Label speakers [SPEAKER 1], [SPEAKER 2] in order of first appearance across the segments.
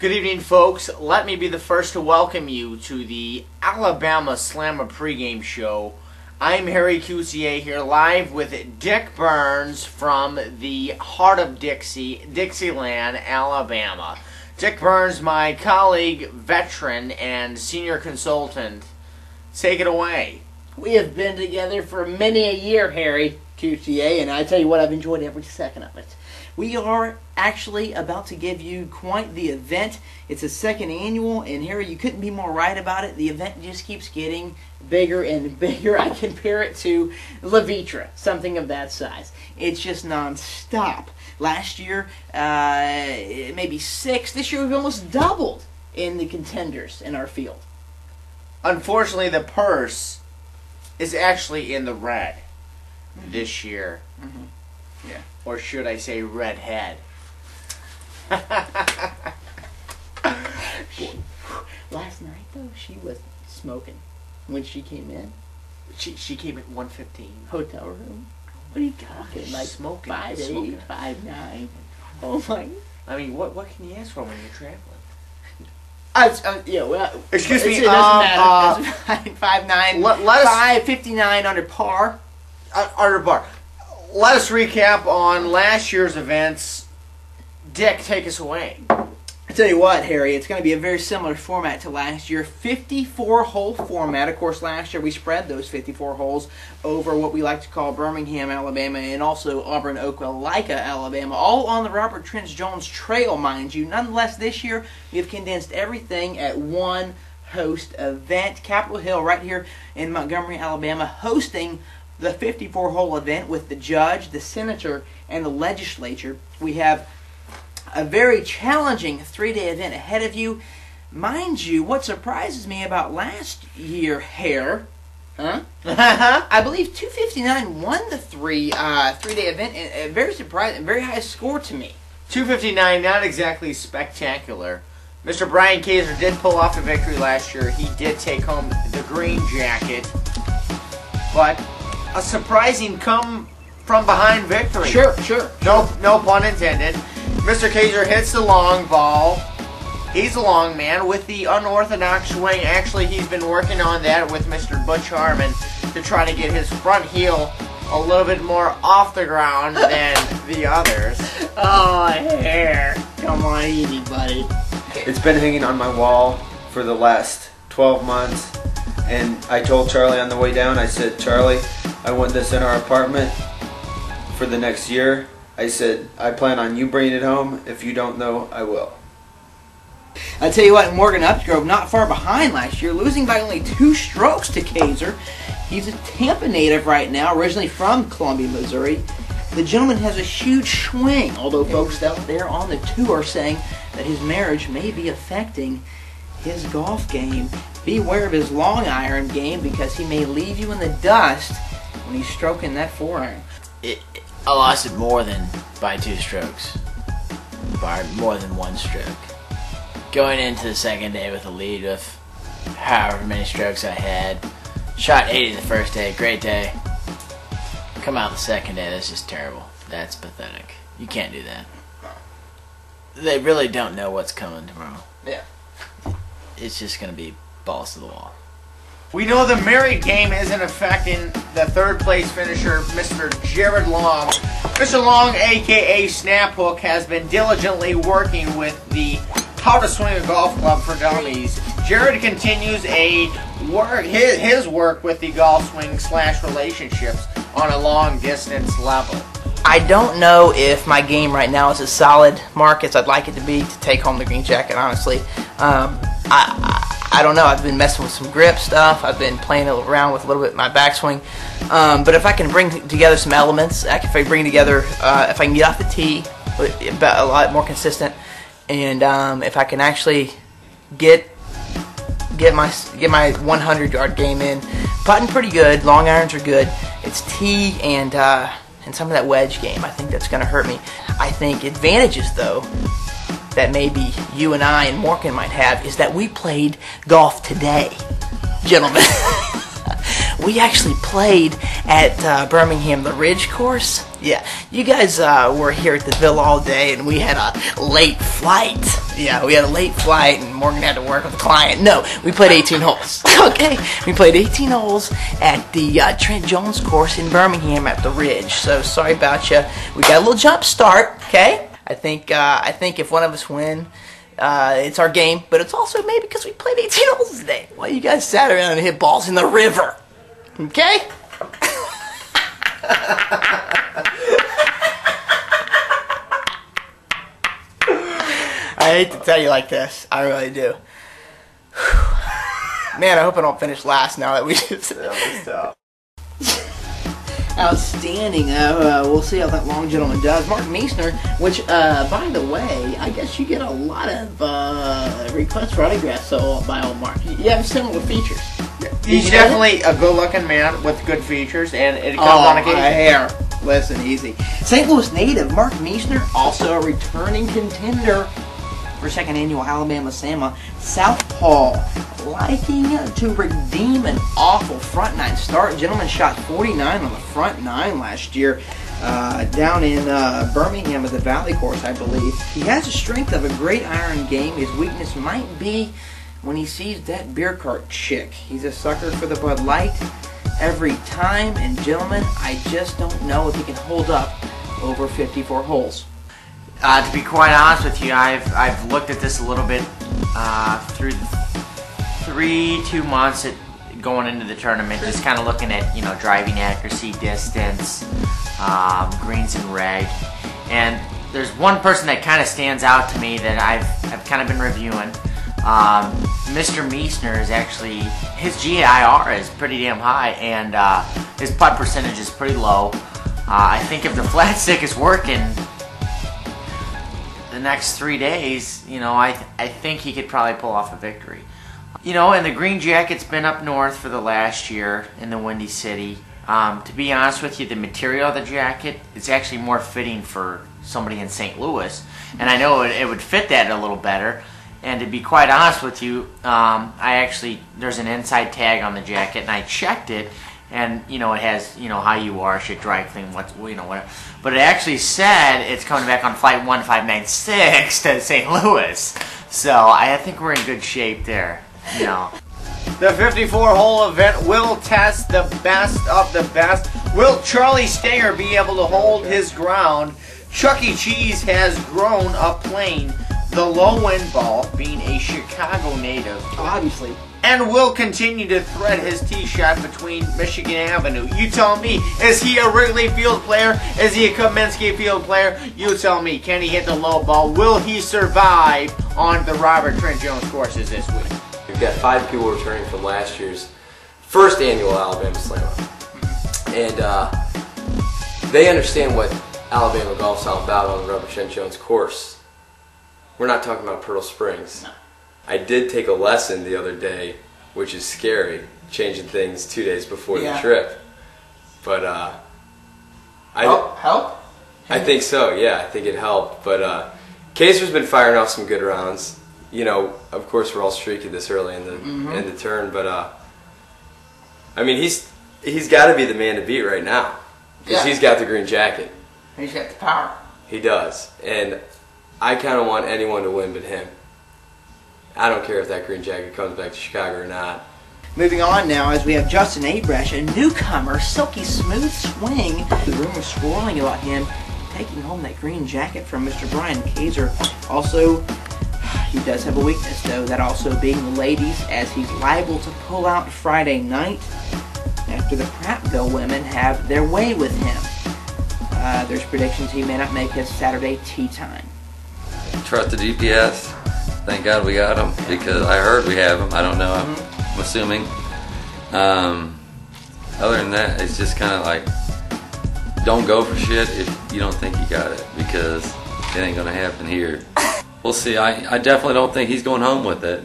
[SPEAKER 1] Good evening, folks. Let me be the first to welcome you to the Alabama Slamma pregame show. I'm Harry QCA here live with Dick Burns from the heart of Dixieland, Alabama. Dick Burns, my colleague, veteran, and senior consultant. Take it away.
[SPEAKER 2] We have been together for many a year, Harry QCA, and I tell you what, I've enjoyed every second of it. We are actually about to give you quite the event. It's a second annual, and Harry, you couldn't be more right about it. The event just keeps getting bigger and bigger. I compare it to La Vitra, something of that size. It's just non-stop. Last year, maybe 6. This year, we've almost doubled in the contenders in our field.
[SPEAKER 1] Unfortunately, the purse is actually in the red this year.
[SPEAKER 2] Yeah.
[SPEAKER 1] Or should I say redhead?
[SPEAKER 2] Last night, though, she was smoking when she came in.
[SPEAKER 1] She came at 1:15.
[SPEAKER 2] Hotel room. What are you talking? Like
[SPEAKER 1] Smoking.
[SPEAKER 2] 5'8", 5'9". Oh my!
[SPEAKER 1] I mean, what can you ask for when you're traveling? Excuse me.
[SPEAKER 2] It doesn't matter. 5'9",
[SPEAKER 1] let us
[SPEAKER 2] 5'59" under par.
[SPEAKER 1] Under par. Let us recap on last year's events. Dick, take us away.
[SPEAKER 2] I tell you what, Harry, it's going to be a very similar format to last year. 54-hole format. Of course, last year we spread those 54 holes over what we like to call Birmingham, Alabama, and also Auburn, Opelika, Alabama, all on the Robert Trent Jones Trail, mind you. Nonetheless, this year we have condensed everything at one host event. Capitol Hill right here in Montgomery, Alabama, hosting the 54-hole event with the judge, the senator, and the legislature. We have a very challenging 3-day event ahead of you. Mind you, what surprises me about last year, I believe 259 won the three-day event, and very surprising, very high score to me.
[SPEAKER 1] 259, not exactly spectacular. Mr. Brian Kaiser did pull off the victory last year. He did take home the green jacket, but a surprising come-from-behind victory.
[SPEAKER 2] Sure.
[SPEAKER 1] No pun intended. Mr. Kaiser hits the long ball. He's a long man with the unorthodox swing. Actually, he's been working on that with Mr. Butch Harmon to try to get his front heel a little bit more off the ground than the others.
[SPEAKER 2] Oh, hair. Come on, easy, buddy.
[SPEAKER 3] It's been hanging on my wall for the last 12 months. And I told Charlie on the way down, I said, Charlie, I want this in our apartment for the next year. I said, I plan on you bringing it home. If you don't know, I will.
[SPEAKER 2] I tell you what, Morgan Upgrove not far behind last year, losing by only 2 strokes to Kaiser. He's a Tampa native right now, originally from Columbia, Missouri. The gentleman has a huge swing, although folks out there on the tour are saying that his marriage may be affecting his golf game. Beware of his long iron game because he may leave you in the dust when he's stroking that 4-iron.
[SPEAKER 4] I lost it more than by 2 strokes. By more than 1 stroke. Going into the second day with a lead of however many strokes I had. Shot 80 the first day, great day. Come out the second day, that's just terrible. That's pathetic. You can't do that. They really don't know what's coming tomorrow.
[SPEAKER 2] Yeah.
[SPEAKER 4] It's just going to be balls to the wall.
[SPEAKER 1] We know the merit game is in effect in the third-place finisher, Mr. Jared Long. Mr. Long, a.k.a. Snaphook, has been diligently working with the How to Swing a Golf Club for Dummies. Jared continues his work with the golf swing / relationships on a long-distance level.
[SPEAKER 2] I don't know if my game right now is as solid, Mark, as I'd like it to be to take home the green jacket, honestly. I don't know. I've been messing with some grip stuff. I've been playing around with a little bit of my backswing. But if I can bring together some elements, if I can get off the tee a lot more consistent, and if I can actually get my 100-yard game in, putting pretty good. Long irons are good. It's tee and some of that wedge game. I think that's going to hurt me. I think advantages though that maybe you and I and Morgan might have is that we played golf today, gentlemen. we actually played at Birmingham, the Ridge course. Yeah, you guys were here at the Villa all day, and we had a late flight. Yeah, we had a late flight, and Morgan had to work with a client. No, we played 18 holes. Okay, we played 18 holes at the Trent Jones course in Birmingham at the Ridge. So sorry about you. We got a little jump start. Okay, I think if one of us win, it's our game. But it's also maybe because we played 18 holes today. While you guys sat around and hit balls in the river. Okay. I hate to tell you like this. I really do. Man, I hope I don't finish last now that we just... Outstanding. We'll see how that long gentleman does. Mark Meisner, which, by the way, I guess you get a lot of requests for autographs by old Mark. You have similar features.
[SPEAKER 1] He's definitely a good-looking man with good features, and it comes on occasion.
[SPEAKER 2] Hair. Listen, easy. St. Louis native Mark Meisner, also a returning contender for second annual Alabama Slamma. Southpaw, liking to redeem an awful front nine start. Gentleman shot 49 on the front nine last year down in Birmingham at the Valley course, I believe. He has the strength of a great iron game. His weakness might be when he sees that beer cart chick. He's a sucker for the Bud Light every time. And gentlemen, I just don't know if he can hold up over 54 holes.
[SPEAKER 1] To be quite honest with you, I've looked at this a little bit through the 2 months going into the tournament, just kind of looking at driving accuracy, distance, greens and reg, and there's one person that kind of stands out to me that I've kind of been reviewing. Mr. Meisner is actually, his GIR is pretty damn high, and his putt percentage is pretty low. I think if the flat stick is working the next 3 days, I think he could probably pull off a victory. And the green jacket's been up north for the last year in the Windy City. To be honest with you, the material of the jacket is actually more fitting for somebody in St. Louis, and I know it would fit that a little better. And to be quite honest with you, there's an inside tag on the jacket, and I checked it, and it has how you wash it, dry clean, whatever. But it actually said it's coming back on flight 1596 to St. Louis, so I think we're in good shape there. The 54-hole event will test the best of the best. Will Charlie Stenger be able to hold his ground? Chuck E. Cheese has grown up playing the low-end ball, being a Chicago native,
[SPEAKER 2] Obviously.
[SPEAKER 1] and will continue to thread his tee shot between Michigan Avenue. You tell me, is he a Wrigley Field player? Is he a Kaminsky Field player? You tell me, can he hit the low ball? Will he survive on the Robert Trent Jones courses this week?
[SPEAKER 5] We've got 5 people returning from last year's first annual Alabama Slamma. And they understand what Alabama golf's all about on the Robert Trent Jones course. We're not talking about Pearl Springs. No. I did take a lesson the other day, which is scary, changing things 2 days before the trip. But
[SPEAKER 2] help?
[SPEAKER 5] I think so. Yeah, I think it helped. But Kaiser's been firing off some good rounds. Of course, we're all streaky this early in the turn, but he's got to be the man to beat right now because he's got the green jacket.
[SPEAKER 2] He's got the power.
[SPEAKER 5] He does, and I kind of want anyone to win but him. I don't care if that green jacket comes back to Chicago or not.
[SPEAKER 2] Moving on now, as we have Justin Abresh, a newcomer, silky smooth swing. The rumors swirling about him taking home that green jacket from Mr. Brian Kaiser. Also, he does have a weakness, though, that also being the ladies, as he's liable to pull out Friday night after the Prattville women have their way with him. There's predictions he may not make his Saturday tee time.
[SPEAKER 6] Trust the GPS. Thank God we got him, because I heard we have him. I don't know. I'm assuming. Other than that, it's just kind of like, don't go for shit if you don't think you got it, because it ain't going to happen here. We'll see. I definitely don't think he's going home with it.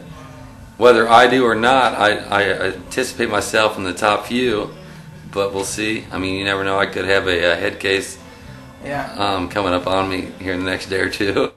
[SPEAKER 6] Whether I do or not, I anticipate myself in the top few, but we'll see. I mean, you never know. I could have a head case coming up on me here in the next day or two.